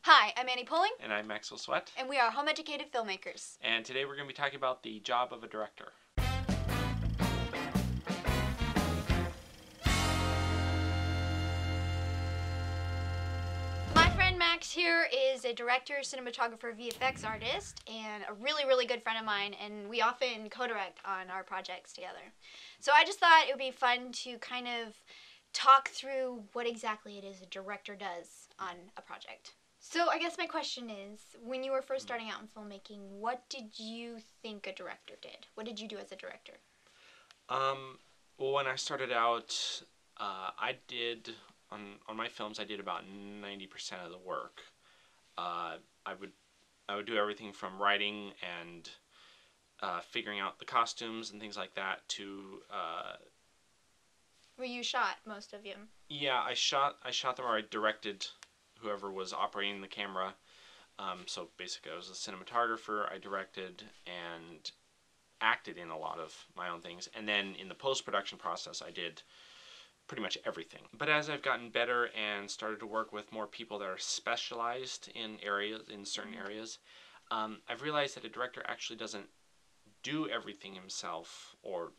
Hi, I'm Annie Pulling. And I'm Maxwell Swet. And we are home educated filmmakers. And today we're going to be talking about the job of a director. My friend Max here is a director, cinematographer, VFX artist, and a really good friend of mine, and we often co-direct on our projects together. So I just thought it would be fun to kind of talk through what exactly it is a director does on a project. So I guess my question is, when you were first starting out in filmmaking, what did you think a director did? What did you do as a director? Well, when I started out, I did, on my films, I did about 90% of the work. I would do everything from writing and figuring out the costumes and things like that to... Well, you shot most of them. Yeah, I shot them, or I directed whoever was operating the camera. So basically I was a cinematographer, I directed and acted in a lot of my own things. And then in the post-production process I did pretty much everything. But as I've gotten better and started to work with more people that are specialized in certain areas, I've realized that a director actually doesn't do everything himself or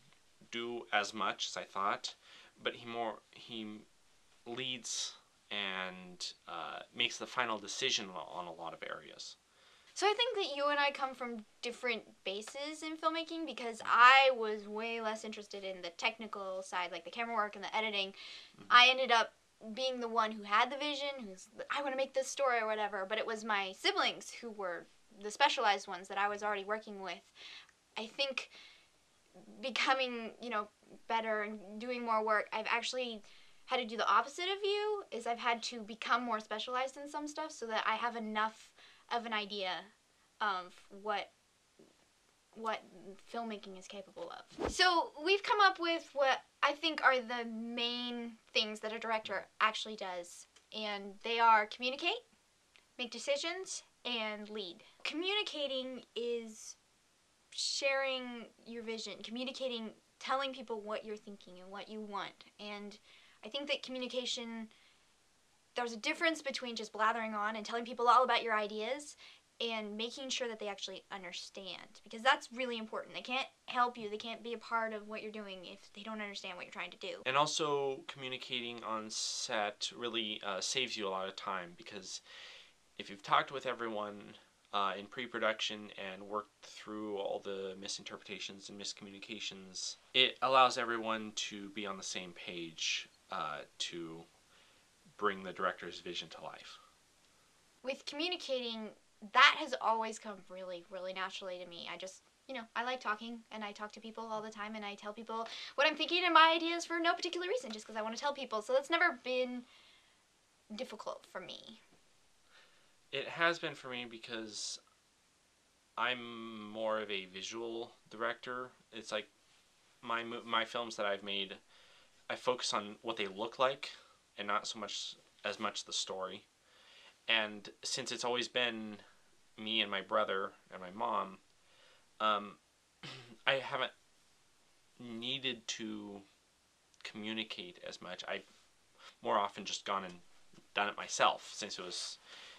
do as much as I thought, but he leads and makes the final decision on a lot of areas. So I think that you and I come from different bases in filmmaking, because I was way less interested in the technical side, like the camera work and the editing. Mm-hmm. I ended up being the one who had the vision, I want to make this story or whatever, but it was my siblings who were the specialized ones that I was already working with. I think becoming, better and doing more work, I've actually had to do the opposite of you, is I've had to become more specialized in some stuff so that I have enough of an idea of what filmmaking is capable of. So we've come up with what I think are the main things that a director actually does, and they are communicate, make decisions, and lead. Communicating is sharing your vision, communicating, telling people what you're thinking and what you want. And I think that communication, there's a difference between just blathering on and telling people all about your ideas and making sure that they actually understand, because that's really important. They can't help you, they can't be a part of what you're doing if they don't understand what you're trying to do. And also communicating on set really saves you a lot of time, because if you've talked with everyone in pre-production and worked through all the misinterpretations and miscommunications, it allows everyone to be on the same page to bring the director's vision to life. With communicating, that has always come really naturally to me. I just, I like talking, and I talk to people all the time, and I tell people what I'm thinking and my ideas for no particular reason, just because I want to tell people. So that's never been difficult for me. It has been for me because I'm more of a visual director. It's like my films that I've made, I focus on what they look like and not so much the story. And since it's always been me and my brother and my mom, I haven't needed to communicate as much. I've more often just gone and done it myself, since it was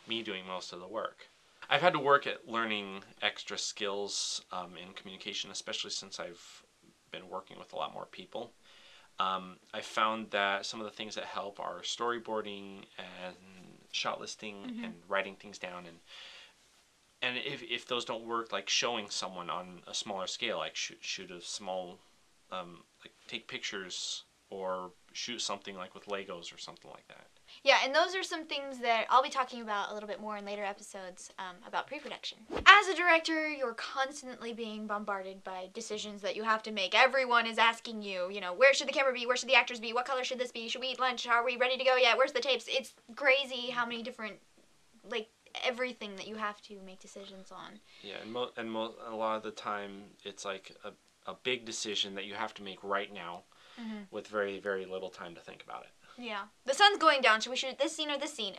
me doing most of the work. I've had to work at learning extra skills in communication, especially since I've been working with a lot more people. I found that some of the things that help are storyboarding and shot listing and writing things down, and if those don't work, like showing someone on a smaller scale, like shoot a small, like take pictures or shoot something like with Legos or something like that. Yeah, and those are some things that I'll be talking about a little bit more in later episodes about pre-production. As a director, you're constantly being bombarded by decisions that you have to make. Everyone is asking you, where should the camera be? Where should the actors be? What color should this be? Should we eat lunch? Are we ready to go yet? Where's the tapes? It's crazy how many different, everything that you have to make decisions on. Yeah, and a lot of the time, it's like a big decision that you have to make right now with very, very little time to think about it. Yeah. The sun's going down. Should we shoot this scene or this scene?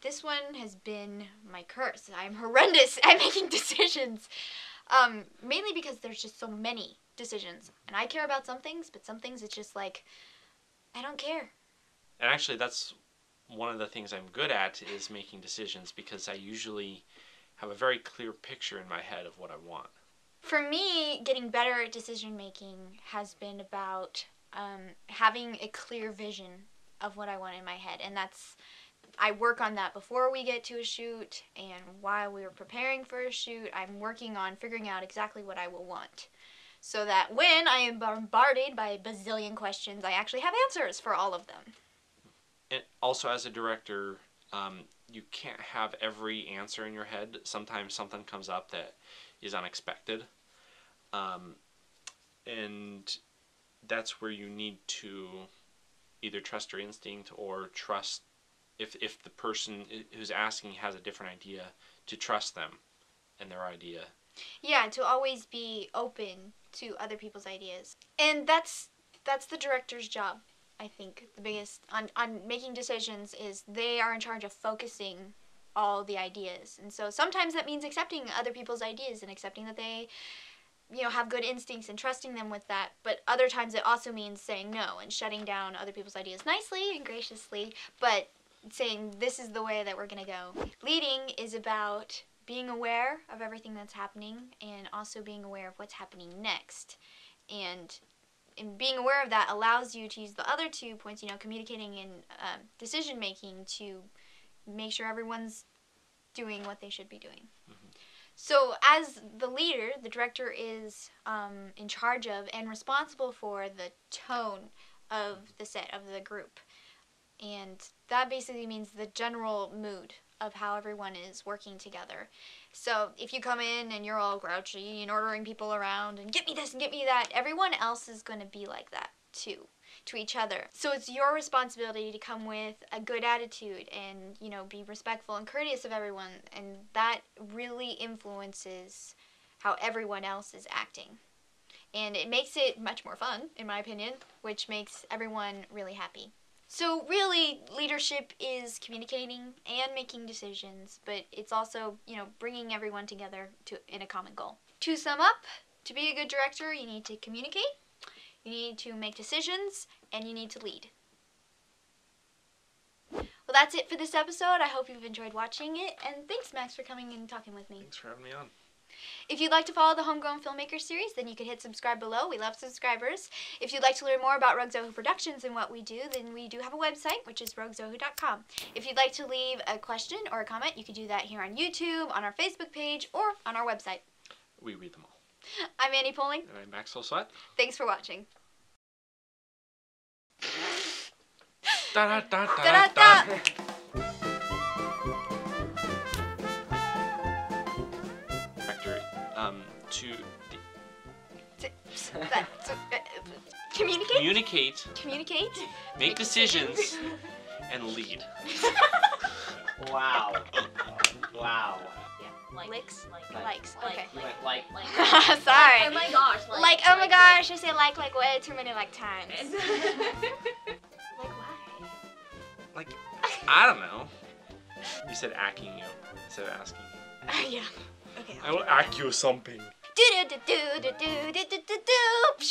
This one has been my curse. I'm horrendous at making decisions. Mainly because there's just so many decisions. And I care about some things, but some things it's just like, I don't care. And actually, that's one of the things I'm good at is making decisions, because I usually have a very clear picture in my head of what I want. For me, getting better at decision making has been about having a clear vision of what I want in my head. And I work on that before we get to a shoot, and while we were preparing for a shoot, I'm working on figuring out exactly what I will want. So that when I am bombarded by a bazillion questions, I actually have answers for all of them. And also, as a director, you can't have every answer in your head. Sometimes something comes up that is unexpected. And that's where you need to either trust your instinct or trust, if the person who's asking has a different idea, to trust them and their idea. Yeah, to always be open to other people's ideas. And that's the director's job. I think the biggest on making decisions is they are in charge of focusing all the ideas. And so sometimes that means accepting other people's ideas and accepting that they have good instincts and trusting them with that. But other times it also means saying no and shutting down other people's ideas nicely and graciously, but saying this is the way that we're going to go. Leading is about being aware of everything that's happening and also being aware of what's happening next. And being aware of that allows you to use the other 2 points, communicating and decision making, to make sure everyone's doing what they should be doing. Mm-hmm. So as the leader, the director is in charge of and responsible for the tone of the set, of the group. And that basically means the general mood of how everyone is working together. So if you come in and you're all grouchy and ordering people around and get me this and get me that, everyone else is going to be like that too, to each other. So it's your responsibility to come with a good attitude and, be respectful and courteous of everyone, and that really influences how everyone else is acting. And it makes it much more fun, in my opinion, which makes everyone really happy. So really, leadership is communicating and making decisions, but it's also, bringing everyone together in a common goal. To sum up, to be a good director, you need to communicate, you need to make decisions, and you need to lead. Well, that's it for this episode. I hope you've enjoyed watching it, and thanks, Max, for coming and talking with me. Thanks for having me on. If you'd like to follow the Home Grown Filmmaker series, then you can hit subscribe below. We love subscribers. If you'd like to learn more about Rogue Zohu Productions and what we do, then we do have a website, which is roguezohu.com. If you'd like to leave a question or a comment, you can do that here on YouTube, on our Facebook page, or on our website. We read them all. I'm Annie Poling. And I'm Maxwell Swet. Thanks for watching. Da da da da da. Communicate, make decisions, and lead. Wow. Wow. Yeah, likes. Okay. Like. Sorry. Oh my gosh. Oh my gosh, I say like way too many times. Why? Like, I don't know. You said acking you instead of asking. Yeah. Okay. I will act you something. Do do do do do do do do do.